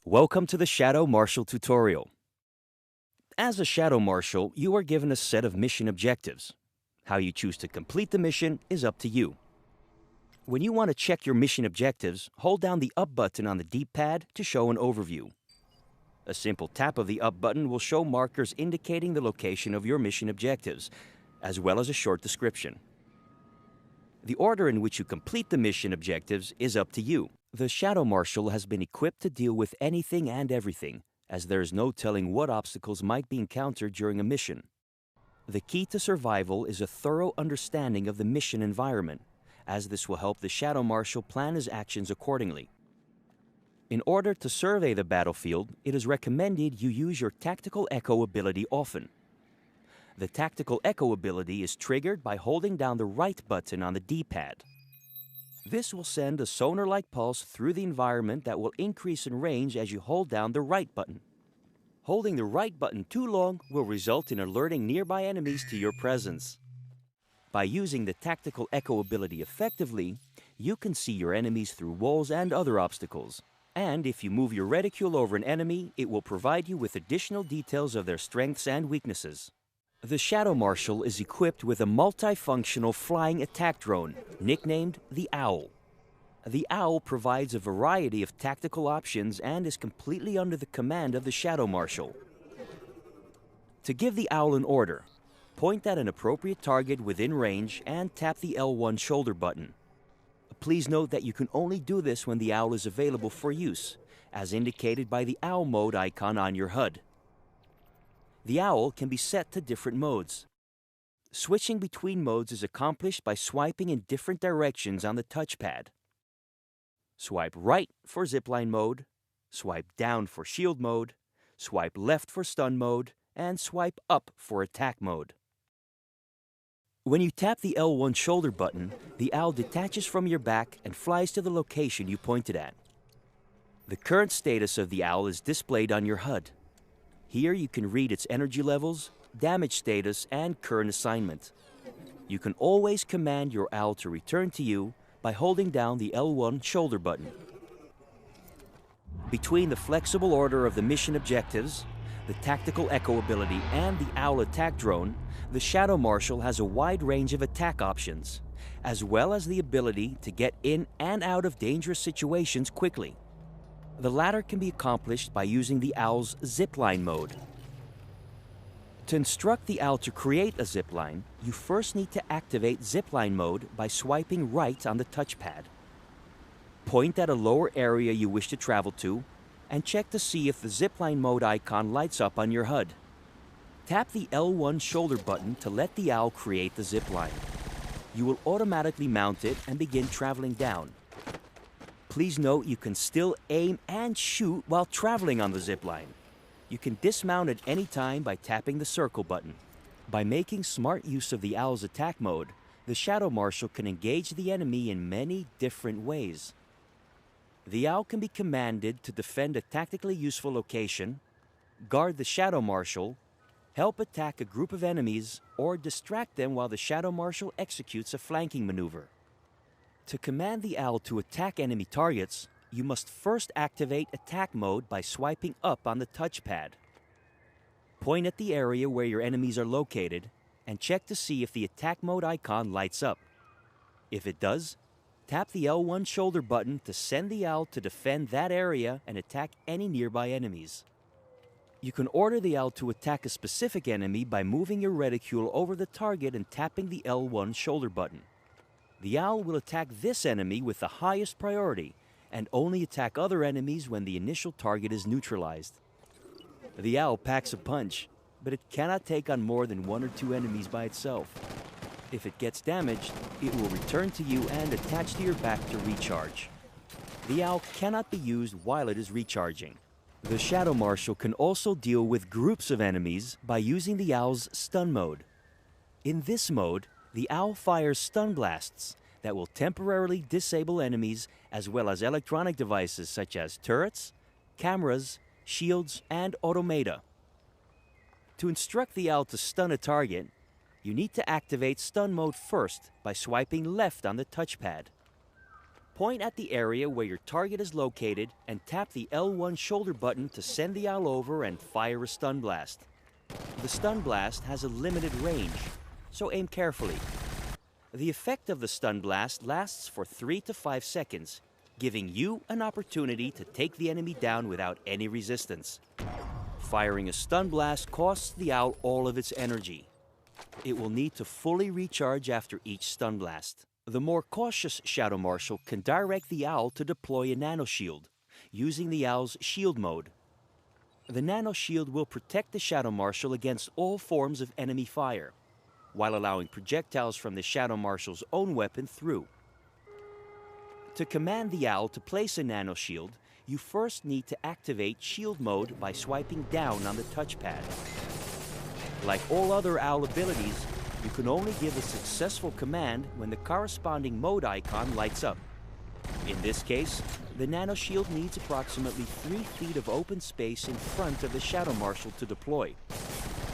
Welcome to the Shadow Marshal tutorial. As a Shadow Marshal, you are given a set of mission objectives. How you choose to complete the mission is up to you. When you want to check your mission objectives, hold down the up button on the D-pad to show an overview. A simple tap of the up button will show markers indicating the location of your mission objectives, as well as a short description. The order in which you complete the mission objectives is up to you. The Shadow Marshal has been equipped to deal with anything and everything, as there is no telling what obstacles might be encountered during a mission. The key to survival is a thorough understanding of the mission environment, as this will help the Shadow Marshal plan his actions accordingly. In order to survey the battlefield, it is recommended you use your Tactical Echo ability often. The Tactical Echo ability is triggered by holding down the right button on the D-pad. This will send a sonar-like pulse through the environment that will increase in range as you hold down the right button. Holding the right button too long will result in alerting nearby enemies to your presence. By using the Tactical Echo ability effectively, you can see your enemies through walls and other obstacles. And if you move your reticule over an enemy, it will provide you with additional details of their strengths and weaknesses. The Shadow Marshal is equipped with a multifunctional flying attack drone, nicknamed the Owl. The Owl provides a variety of tactical options and is completely under the command of the Shadow Marshal. To give the Owl an order, point at an appropriate target within range and tap the L1 shoulder button. Please note that you can only do this when the Owl is available for use, as indicated by the Owl mode icon on your HUD. The Owl can be set to different modes. Switching between modes is accomplished by swiping in different directions on the touchpad. Swipe right for zipline mode, swipe down for shield mode, swipe left for stun mode, and swipe up for attack mode. When you tap the L1 shoulder button, the Owl detaches from your back and flies to the location you pointed at. The current status of the Owl is displayed on your HUD. Here you can read its energy levels, damage status, and current assignment. You can always command your Owl to return to you by holding down the L1 shoulder button. Between the flexible order of the mission objectives, the Tactical Echo ability, and the Owl attack drone, the Shadow Marshal has a wide range of attack options, as well as the ability to get in and out of dangerous situations quickly. The latter can be accomplished by using the Owl's zipline mode. To instruct the Owl to create a zipline, you first need to activate zipline mode by swiping right on the touchpad. Point at a lower area you wish to travel to, and check to see if the zipline mode icon lights up on your HUD. Tap the L1 shoulder button to let the Owl create the zipline. You will automatically mount it and begin traveling down. Please note you can still aim and shoot while traveling on the zipline. You can dismount at any time by tapping the circle button. By making smart use of the Owl's attack mode, the Shadow Marshal can engage the enemy in many different ways. The Owl can be commanded to defend a tactically useful location, guard the Shadow Marshal, help attack a group of enemies, or distract them while the Shadow Marshal executes a flanking maneuver. To command the Owl to attack enemy targets, you must first activate attack mode by swiping up on the touchpad. Point at the area where your enemies are located and check to see if the attack mode icon lights up. If it does, tap the L1 shoulder button to send the Owl to defend that area and attack any nearby enemies. You can order the Owl to attack a specific enemy by moving your reticule over the target and tapping the L1 shoulder button. The Owl will attack this enemy with the highest priority and only attack other enemies when the initial target is neutralized. The Owl packs a punch, but it cannot take on more than 1 or 2 enemies by itself. If it gets damaged, it will return to you and attach to your back to recharge. The Owl cannot be used while it is recharging. The Shadow Marshal can also deal with groups of enemies by using the Owl's stun mode. In this mode, the Owl fires stun blasts that will temporarily disable enemies as well as electronic devices such as turrets, cameras, shields, and automata. To instruct the Owl to stun a target, you need to activate stun mode first by swiping left on the touchpad. Point at the area where your target is located and tap the L1 shoulder button to send the owl over and fire a stun blast. The stun blast has a limited range, so aim carefully. The effect of the stun blast lasts for 3 to 5 seconds, giving you an opportunity to take the enemy down without any resistance. Firing a stun blast costs the owl all of its energy. It will need to fully recharge after each stun blast. The more cautious Shadow Marshal can direct the owl to deploy a nano shield, using the owl's shield mode. The nano shield will protect the Shadow Marshal against all forms of enemy fire, while allowing projectiles from the Shadow Marshal's own weapon through. To command the owl to place a nano shield, you first need to activate shield mode by swiping down on the touchpad. Like all other owl abilities, you can only give a successful command when the corresponding mode icon lights up. In this case, the nano shield needs approximately 3 feet of open space in front of the Shadow Marshal to deploy.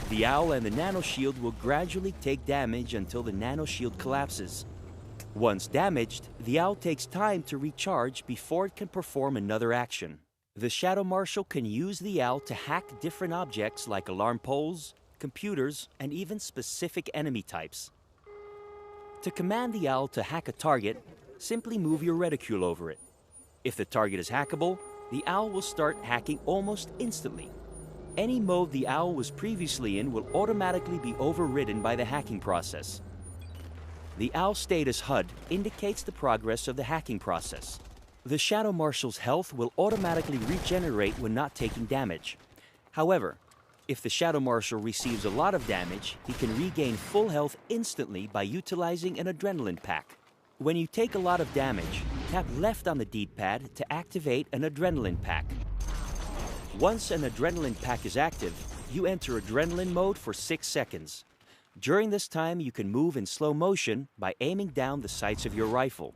The owl and the nano shield will gradually take damage until the nano shield collapses. Once damaged, the owl takes time to recharge before it can perform another action. The Shadow Marshal can use the owl to hack different objects like alarm poles, computers, and even specific enemy types. To command the owl to hack a target, simply move your reticule over it. If the target is hackable, the owl will start hacking almost instantly. Any mode the owl was previously in will automatically be overridden by the hacking process. The owl status HUD indicates the progress of the hacking process. The Shadow Marshal's health will automatically regenerate when not taking damage. However, if the Shadow Marshal receives a lot of damage, he can regain full health instantly by utilizing an adrenaline pack. When you take a lot of damage, tap left on the D-pad to activate an adrenaline pack. Once an adrenaline pack is active, you enter adrenaline mode for 6 seconds. During this time, you can move in slow motion by aiming down the sights of your rifle.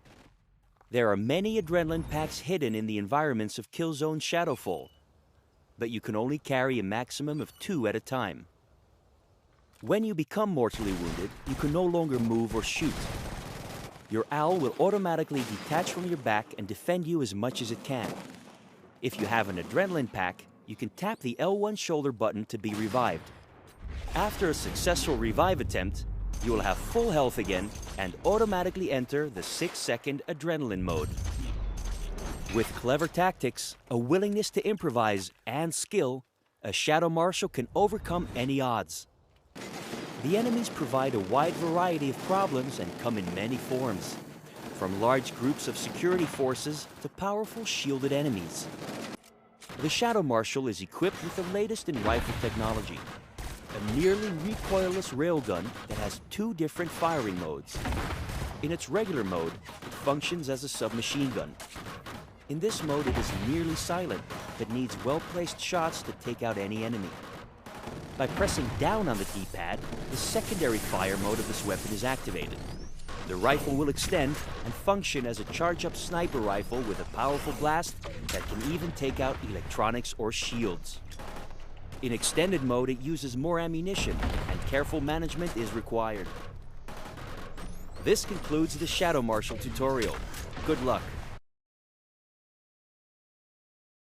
There are many adrenaline packs hidden in the environments of Killzone Shadowfall, but you can only carry a maximum of 2 at a time. When you become mortally wounded, you can no longer move or shoot. Your owl will automatically detach from your back and defend you as much as it can. If you have an adrenaline pack, you can tap the L1 shoulder button to be revived. After a successful revive attempt, you will have full health again and automatically enter the 6-second adrenaline mode. With clever tactics, a willingness to improvise, and skill, a Shadow Marshal can overcome any odds. The enemies provide a wide variety of problems and come in many forms, from large groups of security forces to powerful shielded enemies. The Shadow Marshal is equipped with the latest in rifle technology, a nearly recoilless railgun that has 2 different firing modes. In its regular mode, it functions as a submachine gun. In this mode, it is nearly silent, but needs well-placed shots to take out any enemy. By pressing down on the D-pad, the secondary fire mode of this weapon is activated. The rifle will extend and function as a charge-up sniper rifle with a powerful blast that can even take out electronics or shields. In extended mode, it uses more ammunition, and careful management is required. This concludes the Shadow Marshal tutorial. Good luck.